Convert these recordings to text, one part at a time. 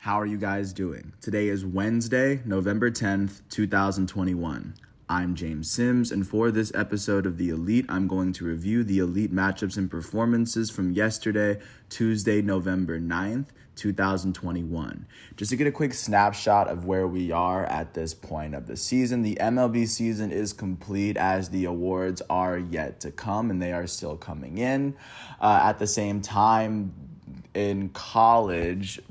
How are you guys doing? Today is Wednesday, November 10th, 2021. I'm James Sims, and for this episode of The Elite, I'm going to review the Elite matchups and performances from yesterday, Tuesday, November 9th, 2021. Just to get a quick snapshot of where we are at this point of the season, the MLB season is complete as the awards are yet to come, and they are still coming in. At the same time, in college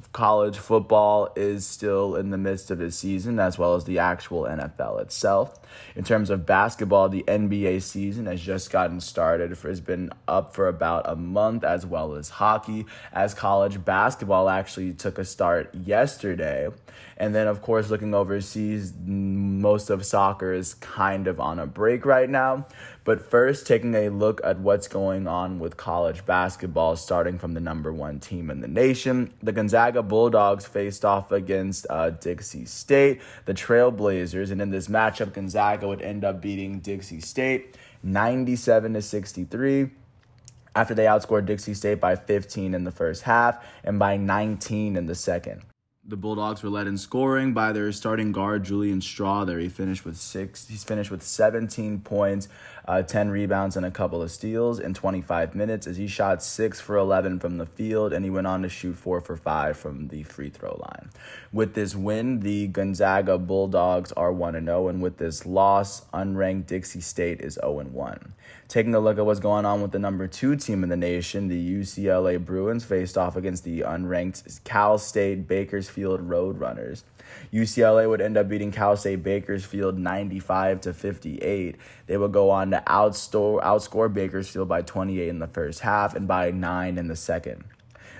football is still in the midst of its season, as well as the actual NFL itself. In terms of basketball, the NBA season has just gotten started. Has been up for about a month, as well as hockey, as college basketball actually took a start yesterday. And then, of course, looking overseas, most of soccer is kind of on a break right now. But first, taking a look at what's going on with college basketball, starting from the number one team in the nation. The Gonzaga Bulldogs faced off against Dixie State, the Trailblazers. And in this matchup, Gonzaga would end up beating Dixie State 97-63. After they outscored Dixie State by 15 in the first half and by 19 in the second. The Bulldogs were led in scoring by their starting guard, Julian Strawther. He's finished with 17 points, 10 rebounds, and a couple of steals in 25 minutes as he shot 6 for 11 from the field, and he went on to shoot 4 for 5 from the free throw line. With this win, the Gonzaga Bulldogs are 1-0, and with this loss, unranked Dixie State is 0-1. Taking a look at what's going on with the number 2 team in the nation, the UCLA Bruins faced off against the unranked Cal State Bakersfield Roadrunners. UCLA would end up beating Cal State Bakersfield 95-58. They would go on to outscore Bakersfield by 28 in the first half and by 9 in the second.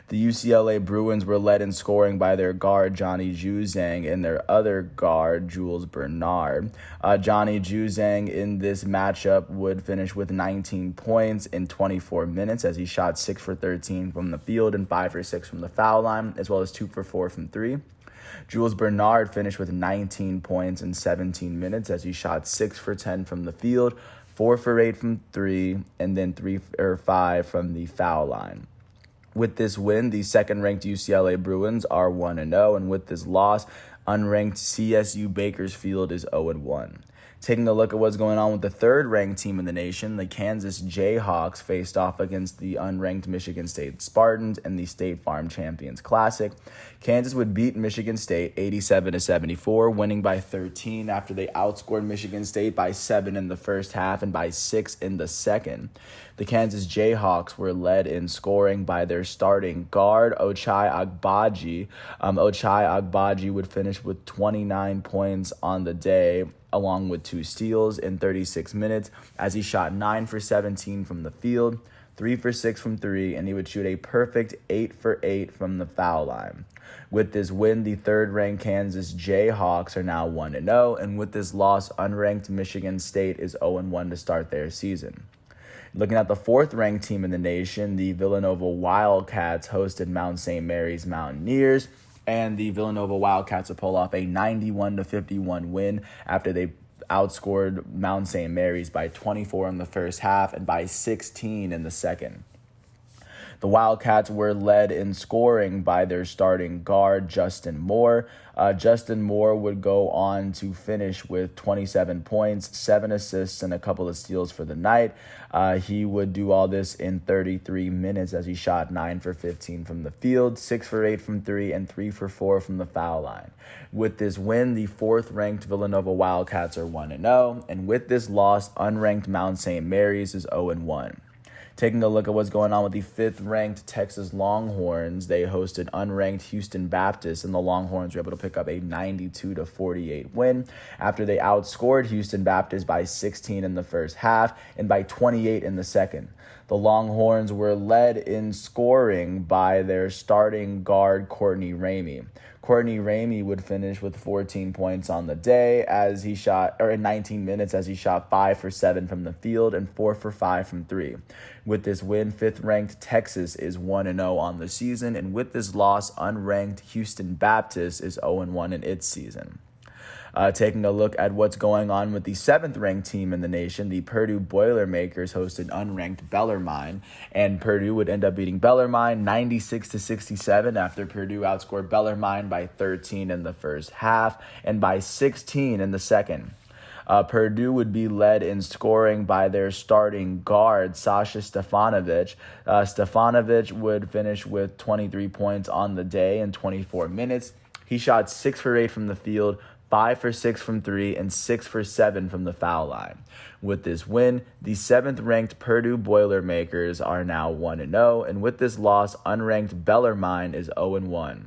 The UCLA Bruins were led in scoring by their guard, Johnny Juzang, and their other guard, Jules Bernard. Johnny Juzang in this matchup would finish with 19 points in 24 minutes as he shot 6 for 13 from the field and 5 for 6 from the foul line, as well as 2 for 4 from 3. Jules Bernard finished with 19 points in 17 minutes as he shot 6 for 10 from the field, 4 for 8 from 3, and then 3 or 5 from the foul line. With this win, the second-ranked UCLA Bruins are 1-0, and with this loss, unranked CSU Bakersfield is 0-1. Taking a look at what's going on with the third-ranked team in the nation, the Kansas Jayhawks faced off against the unranked Michigan State Spartans in the State Farm Champions Classic. Kansas would beat Michigan State 87-74, winning by 13 after they outscored Michigan State by 7 in the first half and by 6 in the second. The Kansas Jayhawks were led in scoring by their starting guard, Ochai Agbaji. Ochai Agbaji would finish with 29 points on the day, along with 2 steals in 36 minutes as he shot 9 for 17 from the field, 3 for 6 from 3, and he would shoot a perfect 8 for 8 from the foul line. With this win, the third-ranked Kansas Jayhawks are now 1-0, and with this loss, unranked Michigan State is 0-1 to start their season. Looking at the fourth-ranked team in the nation, the Villanova Wildcats hosted Mount St. Mary's Mountaineers, and the Villanova Wildcats would pull off a 91-51 win after they outscored Mount St. Mary's by 24 in the first half and by 16 in the second. The Wildcats were led in scoring by their starting guard, Justin Moore. Justin Moore would go on to finish with 27 points, 7 assists, and a couple of steals for the night. He would do all this in 33 minutes as he shot 9 for 15 from the field, 6 for 8 from 3, and 3 for 4 from the foul line. With this win, the fourth-ranked Villanova Wildcats are 1-0, and with this loss, unranked Mount St. Mary's is 0-1. Taking a look at what's going on with the fifth-ranked Texas Longhorns, they hosted unranked Houston Baptist, and the Longhorns were able to pick up a 92-48 win after they outscored Houston Baptist by 16 in the first half and by 28 in the second. The Longhorns were led in scoring by their starting guard, Courtney Ramey. Courtney Ramey would finish with 14 points on the day as he shot, or in 19 minutes as he shot 5 for 7 from the field and 4 for 5 from 3. With this win, fifth-ranked Texas is 1-0 on the season, and with this loss, unranked Houston Baptist is 0-1 in its season. Taking a look at what's going on with the 7th-ranked team in the nation, the Purdue Boilermakers hosted unranked Bellarmine, and Purdue would end up beating Bellarmine 96-67 after Purdue outscored Bellarmine by 13 in the first half and by 16 in the second. Purdue would be led in scoring by their starting guard, Sasha Stefanovic. Stefanovic would finish with 23 points on the day in 24 minutes. He shot 6 for 8 from the field, 5 for 6 from 3, and 6 for 7 from the foul line. With this win, the 7th-ranked Purdue Boilermakers are now 1-0, and with this loss, unranked Bellarmine is 0-1.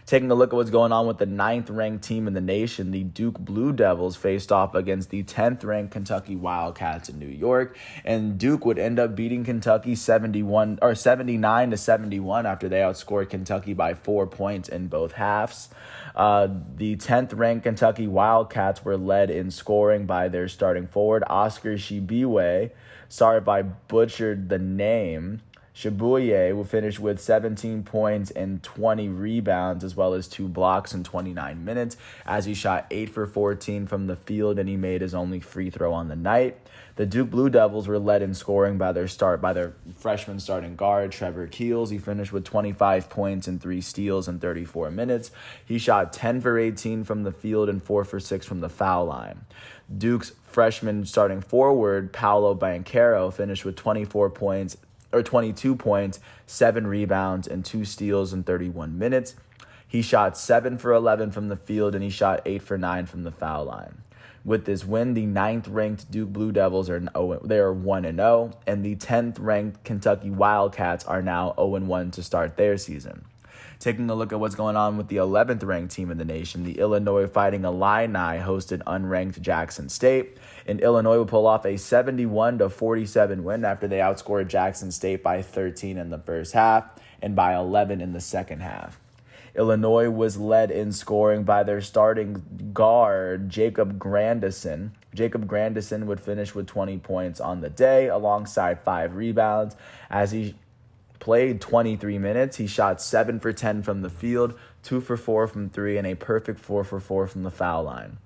Taking a look at what's going on with the 9th-ranked team in the nation, the Duke Blue Devils faced off against the 10th-ranked Kentucky Wildcats in New York, and Duke would end up beating Kentucky 79-71 after they outscored Kentucky by 4 points in both halves. The 10th-ranked Kentucky Wildcats were led in scoring by their starting forward, Oscar Tshiebwe. Sorry if I butchered the name. Tshiebwe will finish with 17 points and 20 rebounds, as well as 2 blocks in 29 minutes, as he shot 8 for 14 from the field, and he made his only free throw on the night. The Duke Blue Devils were led in scoring by their freshman starting guard, Trevor Keels. He finished with 25 points and 3 steals in 34 minutes. He shot 10 for 18 from the field and 4 for 6 from the foul line. Duke's freshman starting forward, Powell finished with 22 points, 7 rebounds, and 2 steals in 31 minutes. He shot 7 for 11 from the field, and he shot 8 for 9 from the foul line. With this win, the 9th-ranked Duke Blue Devils are 1-0, and the 10th-ranked Kentucky Wildcats are now 0-1 to start their season. Taking a look at what's going on with the 11th-ranked team in the nation, the Illinois Fighting Illini hosted unranked Jackson State, and Illinois would pull off a 71-47 win after they outscored Jackson State by 13 in the first half and by 11 in the second half. Illinois was led in scoring by their starting guard, Jacob Grandison. Jacob Grandison would finish with 20 points on the day alongside 5 rebounds. As he played 23 minutes, he shot 7 for 10 from the field, 2 for 4 from 3, and a perfect 4 for 4 from the foul line.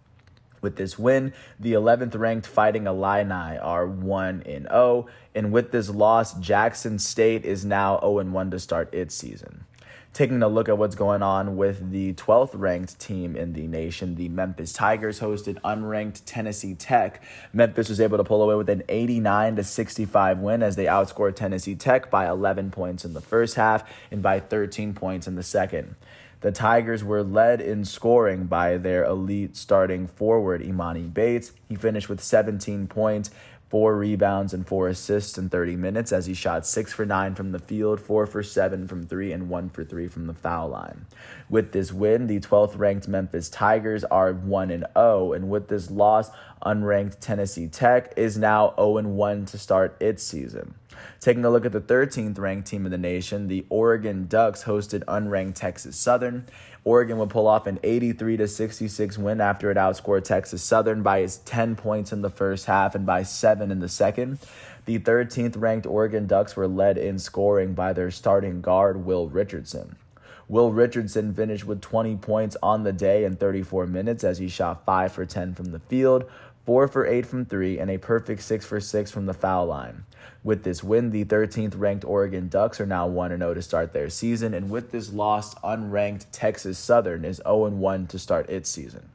With this win, the 11th-ranked Fighting Illini are 1-0, and with this loss, Jackson State is now 0-1 to start its season. Taking a look at what's going on with the 12th-ranked team in the nation, the Memphis Tigers hosted unranked Tennessee Tech. Memphis was able to pull away with an 89-65 win as they outscored Tennessee Tech by 11 points in the first half and by 13 points in the second. The Tigers were led in scoring by their elite starting forward, Imani Bates. He finished with 17 points, 4 rebounds, and 4 assists in 30 minutes as he shot 6 for 9 from the field, 4 for 7 from 3, and 1 for 3 from the foul line. With this win, the 12th-ranked Memphis Tigers are 1-0, and with this loss, unranked Tennessee Tech is now 0-1 to start its season. Taking a look at the 13th-ranked team in the nation, the Oregon Ducks hosted unranked Texas Southern. Oregon would pull off an 83-66 win after it outscored Texas Southern by 10 points in the first half and by 7 in the second. The 13th-ranked Oregon Ducks were led in scoring by their starting guard, Will Richardson. Will Richardson finished with 20 points on the day in 34 minutes as he shot 5 for 10 from the field, 4 for 8 from 3, and a perfect 6 for 6 from the foul line. With this win, the 13th-ranked Oregon Ducks are now 1-0 to start their season, and with this loss, unranked Texas Southern is 0-1 to start its season.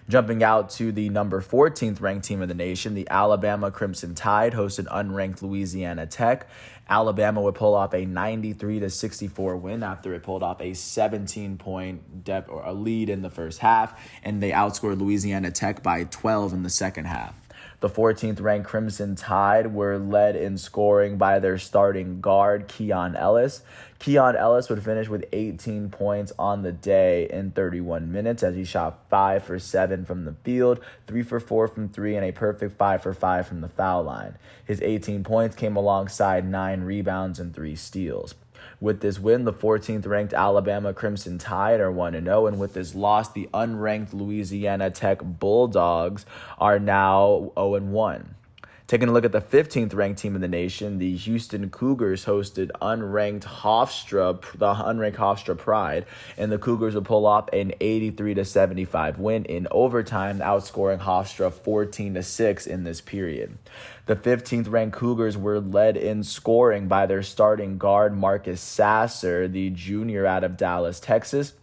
Jumping out to the number 14th-ranked team in the nation, the Alabama Crimson Tide hosted unranked Louisiana Tech. Alabama would pull off a 93-64 win after it pulled off a 17-point lead in the first half, and they outscored Louisiana Tech by 12 in the second half. The 14th-ranked Crimson Tide were led in scoring by their starting guard, Keon Ellis. Keon Ellis would finish with 18 points on the day in 31 minutes as he shot 5 for 7 from the field, 3 for 4 from 3, and a perfect 5 for 5 from the foul line. His 18 points came alongside 9 rebounds and 3 steals. With this win, the 14th-ranked Alabama Crimson Tide are 1-0, and with this loss, the unranked Louisiana Tech Bulldogs are now 0-1. Taking a look at the 15th ranked team in the nation, the Houston Cougars hosted the unranked Hofstra Pride, and the Cougars would pull off an 83-75 win in overtime, outscoring Hofstra 14-6 in this period. The 15th ranked Cougars were led in scoring by their starting guard Marcus Sasser, the junior out of Dallas, Texas.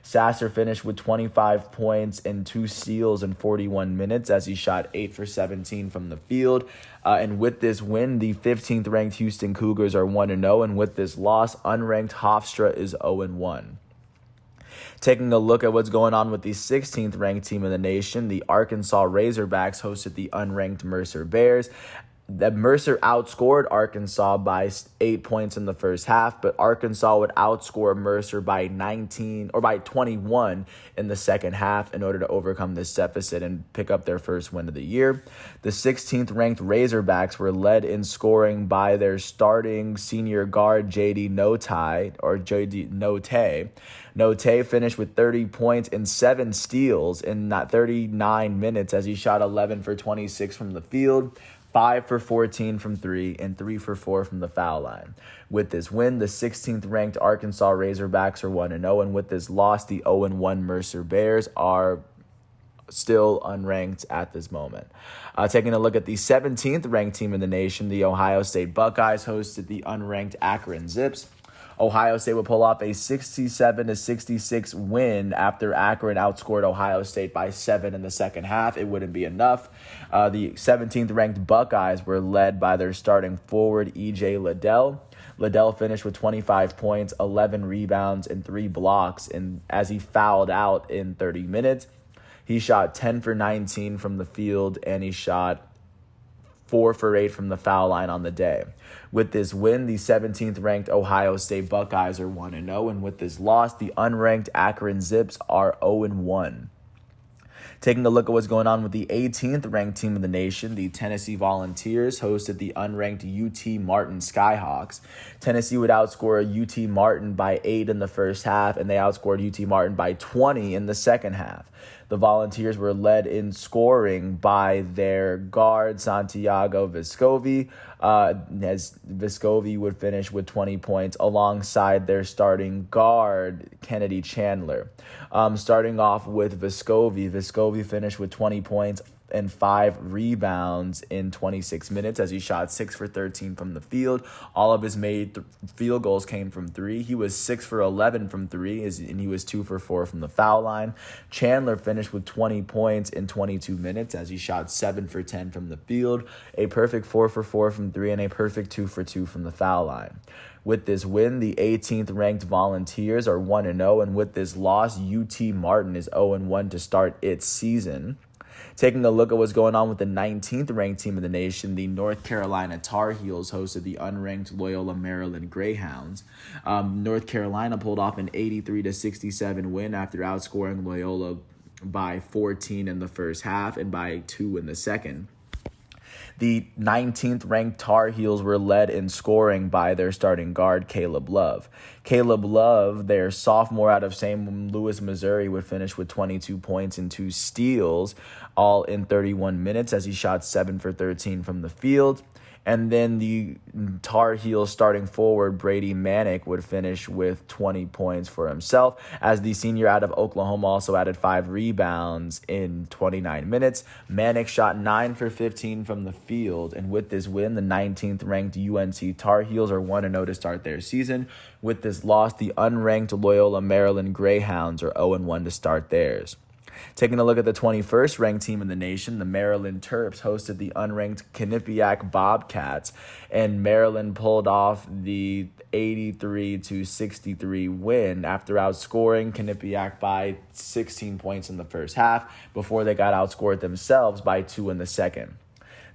Sasser finished with 25 points and 2 steals in 41 minutes as he shot 8 for 17 from the field. And with this win, the 15th ranked Houston Cougars are 1-0, and with this loss, unranked Hofstra is 0-1. Taking a look at what's going on with the 16th ranked team in the nation, the Arkansas Razorbacks hosted the unranked Mercer Bears. That Mercer outscored Arkansas by 8 points in the first half, but Arkansas would outscore Mercer by 21 in the second half in order to overcome this deficit and pick up their first win of the year. The 16th ranked Razorbacks were led in scoring by their starting senior guard JD Note. Note finished with 30 points and 7 steals in that 39 minutes as he shot 11 for 26 from the field, 5 for 14 from 3, and 3 for 4 from the foul line. With this win, the 16th ranked Arkansas Razorbacks are 1-0, and with this loss, the 0-1 Mercer Bears are still unranked at this moment. Taking a look at the 17th ranked team in the nation, the Ohio State Buckeyes hosted the unranked Akron Zips. Ohio State would pull off a 67-66 win after Akron outscored Ohio State by 7 in the second half. It wouldn't be enough. The 17th ranked Buckeyes were led by their starting forward, E.J. Liddell. Liddell finished with 25 points, 11 rebounds, and 3 blocks as he fouled out in 30 minutes. He shot 10 for 19 from the field, and he shot 4 for 8 from the foul line on the day. With this win, the 17th ranked Ohio State Buckeyes are 1-0, and with this loss, the unranked Akron Zips are 0-1. Taking a look at what's going on with the 18th ranked team in the nation, the Tennessee Volunteers hosted the unranked UT Martin Skyhawks. Tennessee would outscore UT Martin by 8 in the first half, and they outscored UT Martin by 20 in the second half. The Volunteers were led in scoring by their guard, Santiago Vescovi, as Vescovi would finish with 20 points alongside their starting guard, Kennedy Chandler. Starting off with Vescovi finished with 20 points and 5 rebounds in 26 minutes as he shot 6 for 13 from the field. All of his made field goals came from 3. He was 6 for 11 from 3, and he was 2 for 4 from the foul line. Chandler finished with 20 points in 22 minutes as he shot 7 for 10 from the field, a perfect 4 for 4 from 3, and a perfect 2 for 2 from the foul line. With this win, the 18th ranked Volunteers are 1-0, and with this loss, UT Martin is 0-1 to start its season. Taking a look at what's going on with the 19th ranked team in the nation, the North Carolina Tar Heels hosted the unranked Loyola Maryland Greyhounds. North Carolina pulled off an 83-67 win after outscoring Loyola by 14 in the first half and by 2 in the second. The 19th ranked Tar Heels were led in scoring by their starting guard, Caleb Love. Caleb Love, their sophomore out of St. Louis, Missouri, would finish with 22 points and 2 steals, all in 31 minutes as he shot 7 for 13 from the field. And then the Tar Heels starting forward, Brady Manick, would finish with 20 points for himself, as the senior out of Oklahoma also added 5 rebounds in 29 minutes. Manick shot 9 for 15 from the field, and with this win, the 19th ranked UNC Tar Heels are 1-0 to start their season. With this loss, the unranked Loyola Maryland Greyhounds are 0-1 to start theirs. Taking a look at the 21st ranked team in the nation, the Maryland Terps hosted the unranked Quinnipiac Bobcats, and Maryland pulled off the 83-63 win after outscoring Quinnipiac by 16 points in the first half before they got outscored themselves by 2 in the second.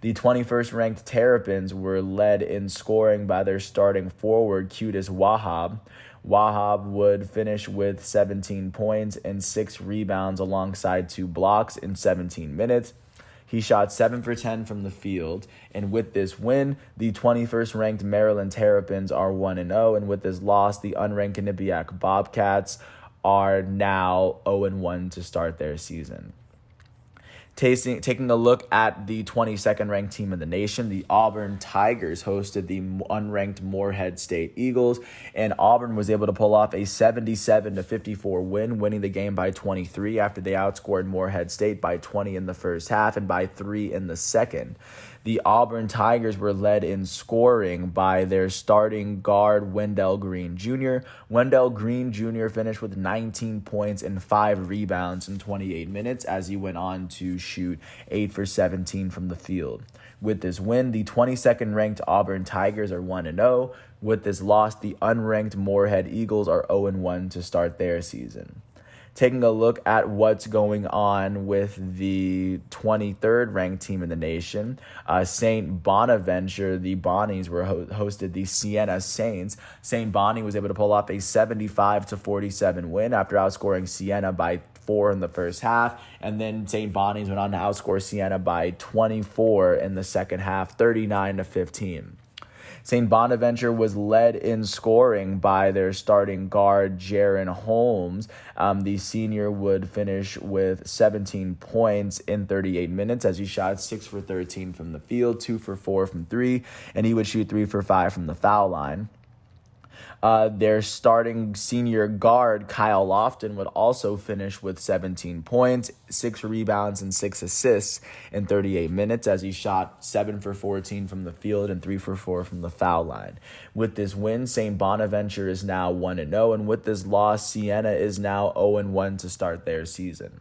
The 21st ranked Terrapins were led in scoring by their starting forward, Qudus Wahab. Wahab would finish with 17 points and 6 rebounds alongside 2 blocks in 17 minutes. He shot 7 for 10 from the field, and with this win, the 21st ranked Maryland Terrapins are 1-0, and with this loss, the unranked Quinnipiac Bobcats are now 0-1 to start their season. Taking a look at the 22nd ranked team in the nation, the Auburn Tigers hosted the unranked Morehead State Eagles, and Auburn was able to pull off a 77-54 win, winning the game by 23 after they outscored Morehead State by 20 in the first half and by 3 in the second. The Auburn Tigers were led in scoring by their starting guard, Wendell Green Jr. Wendell Green Jr. finished with 19 points and 5 rebounds in 28 minutes as he went on to shoot 8 for 17 from the field. With this win, the 22nd ranked Auburn Tigers are 1-0. With this loss, the unranked Morehead Eagles are 0-1 to start their season. Taking a look at what's going on with the 23rd ranked team in the nation, St. Bonaventure, the Bonnies, hosted the Siena Saints. St. Bonnie was able to pull off a 75-47 win after outscoring Siena by 4 in the first half, and then St. Bonnie's went on to outscore Siena by 24 in the second half, 39-15. St. Bonaventure was led in scoring by their starting guard, Jaron Holmes. The senior would finish with 17 points in 38 minutes as he shot 6 for 13 from the field, 2 for 4 from 3, and he would shoot 3 for 5 from the foul line. Their starting senior guard, Kyle Lofton, would also finish with 17 points, 6 rebounds, and 6 assists in 38 minutes as he shot 7 for 14 from the field and 3 for 4 from the foul line. With this win, St. Bonaventure is now 1-0, and with this loss, Siena is now 0-1 to start their season.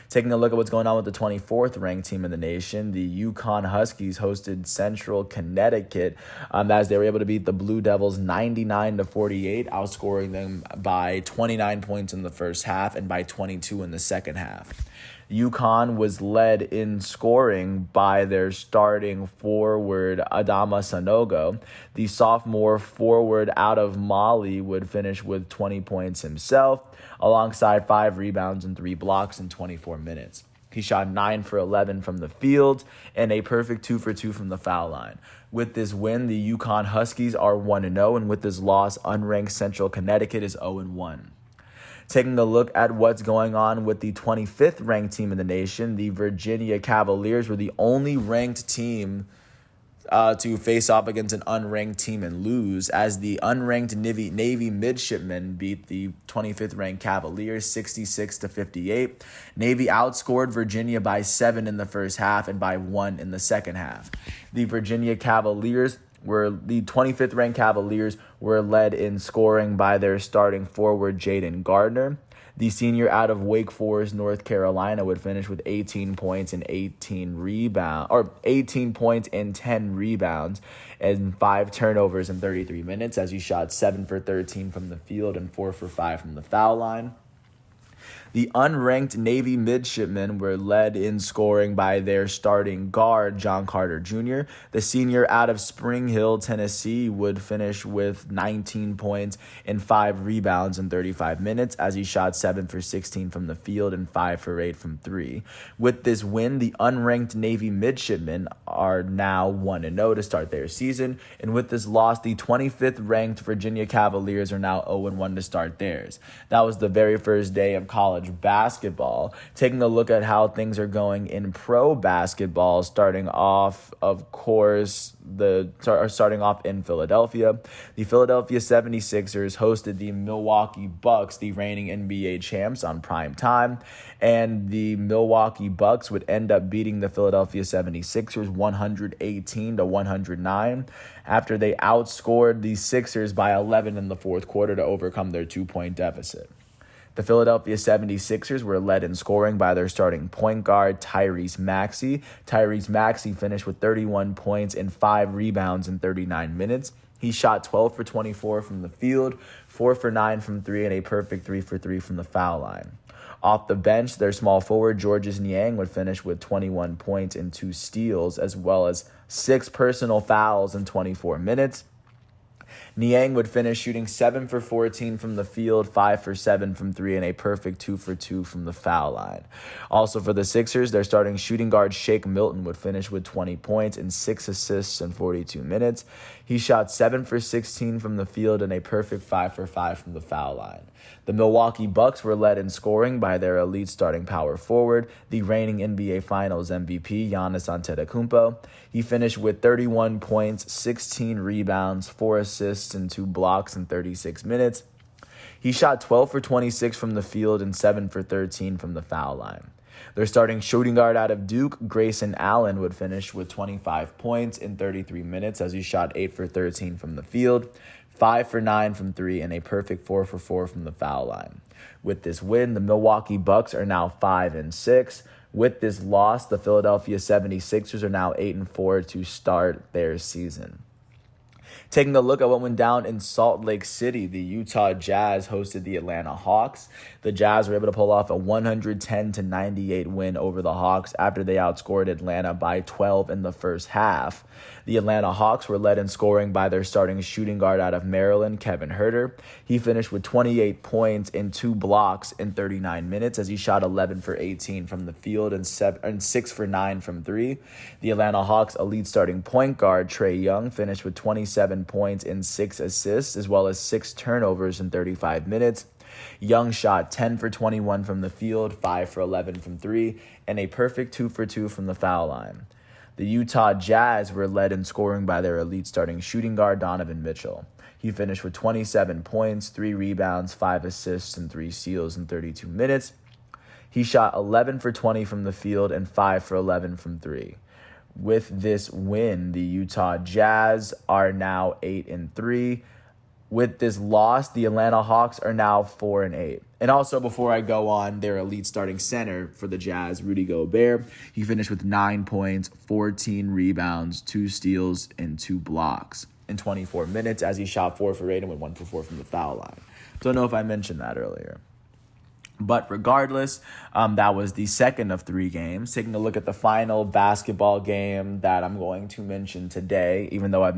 Taking a look at what's going on with the 24th ranked team in the nation, the Yukon Huskies hosted Central Connecticut as they were able to beat the Blue Devils 99-48, outscoring them by 29 points in the first half and by 22 in the second half. Yukon was led in scoring by their starting forward, Adama Sanogo. The sophomore forward out of Mali would finish with 20 points himself, alongside 5 rebounds and 3 blocks in 24 minutes. He shot 9 for 11 from the field and a perfect 2 for 2 from the foul line. With this win, the Yukon Huskies are 1-0, and with this loss, unranked Central Connecticut is 0-1. Taking a look at what's going on with the 25th ranked team in the nation, the Virginia Cavaliers were the only ranked team to face off against an unranked team and lose, as the unranked Navy midshipmen beat the 25th ranked Cavaliers 66-58. Navy outscored Virginia by 7 in the first half and by 1 in the second half. The 25th ranked Cavaliers were led in scoring by their starting forward, Jaden Gardner. The senior out of Wake Forest, North Carolina, would finish with 18 points and 10 rebounds and 5 turnovers in 33 minutes as he shot 7 for 13 from the field and 4 for 5 from the foul line. The unranked Navy midshipmen were led in scoring by their starting guard, John Carter Jr. The senior out of Spring Hill, Tennessee, would finish with 19 points and 5 rebounds in 35 minutes as he shot 7 for 16 from the field and 5 for 8 from 3. With this win, the unranked Navy midshipmen are now 1-0 to start their season, and with this loss, the 25th ranked Virginia Cavaliers are now 0-1 to start theirs. That was the very first day of college basketball. Taking a look at how things are going in pro basketball, starting off in Philadelphia. The Philadelphia 76ers hosted the Milwaukee Bucks, the reigning NBA champs, on prime time, and the Milwaukee Bucks would end up beating the Philadelphia 76ers 118-109 after they outscored the Sixers by 11 in the fourth quarter to overcome their 2-point deficit. The Philadelphia 76ers were led in scoring by their starting point guard, Tyrese Maxey. Tyrese Maxey finished with 31 points and 5 rebounds in 39 minutes. He shot 12 for 24 from the field, 4 for 9 from 3, and a perfect 3 for 3 from the foul line. Off the bench, their small forward, Georges Niang, would finish with 21 points and 2 steals, as well as 6 personal fouls in 24 minutes. Niang would finish shooting 7 for 14 from the field, 5 for 7 from 3, and a perfect 2 for 2 from the foul line. Also for the Sixers, their starting shooting guard, Shake Milton, would finish with 20 points and 6 assists in 42 minutes. He shot 7 for 16 from the field and a perfect 5 for 5 from the foul line. The Milwaukee Bucks were led in scoring by their elite starting power forward, the reigning NBA Finals MVP, Giannis Antetokounmpo. He finished with 31 points, 16 rebounds, 4 assists, and 2 blocks in 36 minutes. He shot 12 for 26 from the field and 7 for 13 from the foul line. Their starting shooting guard out of Duke, Grayson Allen, would finish with 25 points in 33 minutes as he shot 8 for 13 from the field, 5 for 9 from 3, and a perfect 4 for 4 from the foul line. With this win, the Milwaukee Bucks are now 5-6. With this loss, the Philadelphia 76ers are now 8-4 to start their season. Taking a look at what went down in Salt Lake City, the Utah Jazz hosted the Atlanta Hawks. The Jazz were able to pull off a 110-98 win over the Hawks after they outscored Atlanta by 12 in the first half. The Atlanta Hawks were led in scoring by their starting shooting guard out of Maryland, Kevin Huerter. He finished with 28 points and 2 blocks in 39 minutes as he shot 11 for 18 from the field and 6 for 9 from 3. The Atlanta Hawks' elite starting point guard, Trae Young, finished with 27 points and 6 assists, as well as 6 turnovers in 35 minutes. Young shot 10 for 21 from the field, 5 for 11 from 3, and a perfect 2 for 2 from the foul line. The Utah Jazz were led in scoring by their elite starting shooting guard, Donovan Mitchell. He finished with 27 points, 3 rebounds, 5 assists, and 3 steals in 32 minutes. He shot 11 for 20 from the field and 5 for 11 from 3. With this win, the Utah Jazz are now 8-3. With this loss, the Atlanta Hawks are now 4-8. And also, before I go on, their elite starting center for the Jazz, Rudy Gobert, he finished with 9 points, 14 rebounds, 2 steals, and 2 blocks in 24 minutes as he shot 4 for 8 and went 1 for 4 from the foul line. Don't know if I mentioned that earlier. But regardless, that was the second of 3 games. Taking a look at the final basketball game that I'm going to mention today, even though I've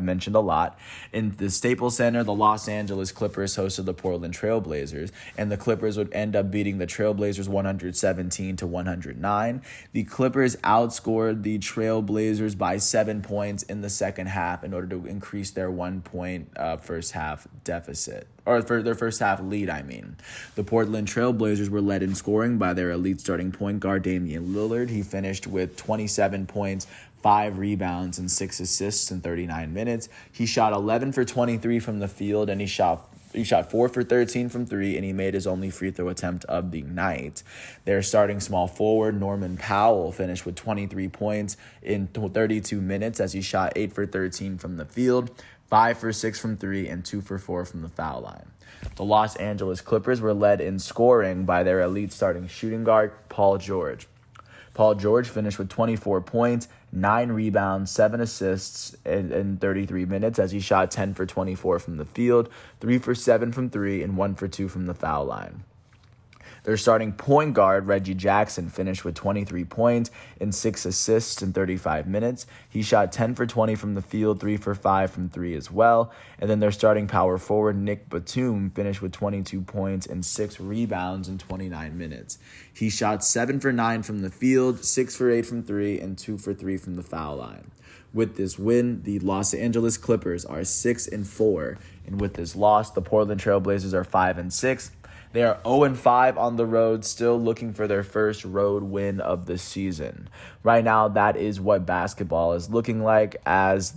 mentioned a lot. In the Staples Center, the Los Angeles Clippers hosted the Portland Trailblazers, and the Clippers would end up beating the Trailblazers 117-109. The Clippers outscored the Trailblazers by 7 points in the second half in order to increase their 1-point first half deficit. Or for their first half lead, I mean. The Portland Trailblazers were led in scoring by their elite starting point guard, Damian Lillard. He finished with 27 points, 5 rebounds, and 6 assists in 39 minutes. He shot 11 for 23 from the field, and he shot 4 for 13 from 3, and he made his only free throw attempt of the night. Their starting small forward, Norman Powell, finished with 23 points in 32 minutes as he shot 8 for 13 from the field, 5 for 6 from 3, and 2 for 4 from the foul line. The Los Angeles Clippers were led in scoring by their elite starting shooting guard, Paul George. Paul George finished with 24 points, 9 rebounds, 7 assists in 33 minutes as he shot 10 for 24 from the field, 3 for 7 from 3, and 1 for 2 from the foul line. Their starting point guard, Reggie Jackson, finished with 23 points and 6 assists in 35 minutes. He shot 10 for 20 from the field, 3 for 5 from 3 as well. And then their starting power forward, Nick Batum, finished with 22 points and 6 rebounds in 29 minutes. He shot 7 for 9 from the field, 6 for 8 from 3, and 2 for 3 from the foul line. With this win, the Los Angeles Clippers are 6-4. And with this loss, the Portland Trailblazers are 5-6. They are 0-5 on the road, still looking for their first road win of the season. Right now, that is what basketball is looking like. As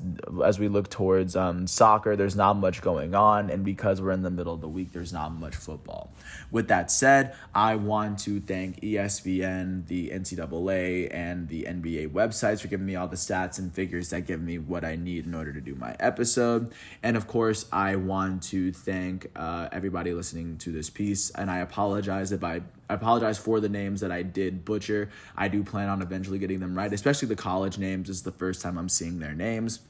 we look towards soccer, there's not much going on, and because we're in the middle of the week, there's not much football. With that said, I want to thank ESPN, the NCAA, and the NBA websites for giving me all the stats and figures that give me what I need in order to do my episode. And of course, I want to thank everybody listening to this piece. And I apologize for the names that I did butcher. I do plan on eventually getting them right, especially the college names. This is the first time I'm seeing their names,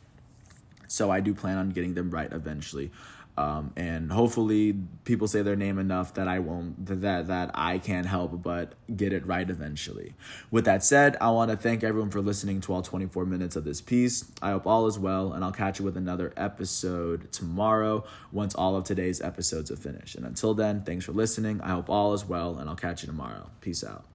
so I do plan on getting them right eventually. And hopefully people say their name enough that I can't help but get it right eventually. With that said, I want to thank everyone for listening to all 24 minutes of this piece. I hope all is well, and I'll catch you with another episode tomorrow once all of today's episodes are finished. And until then, thanks for listening. I hope all is well, and I'll catch you tomorrow. Peace out.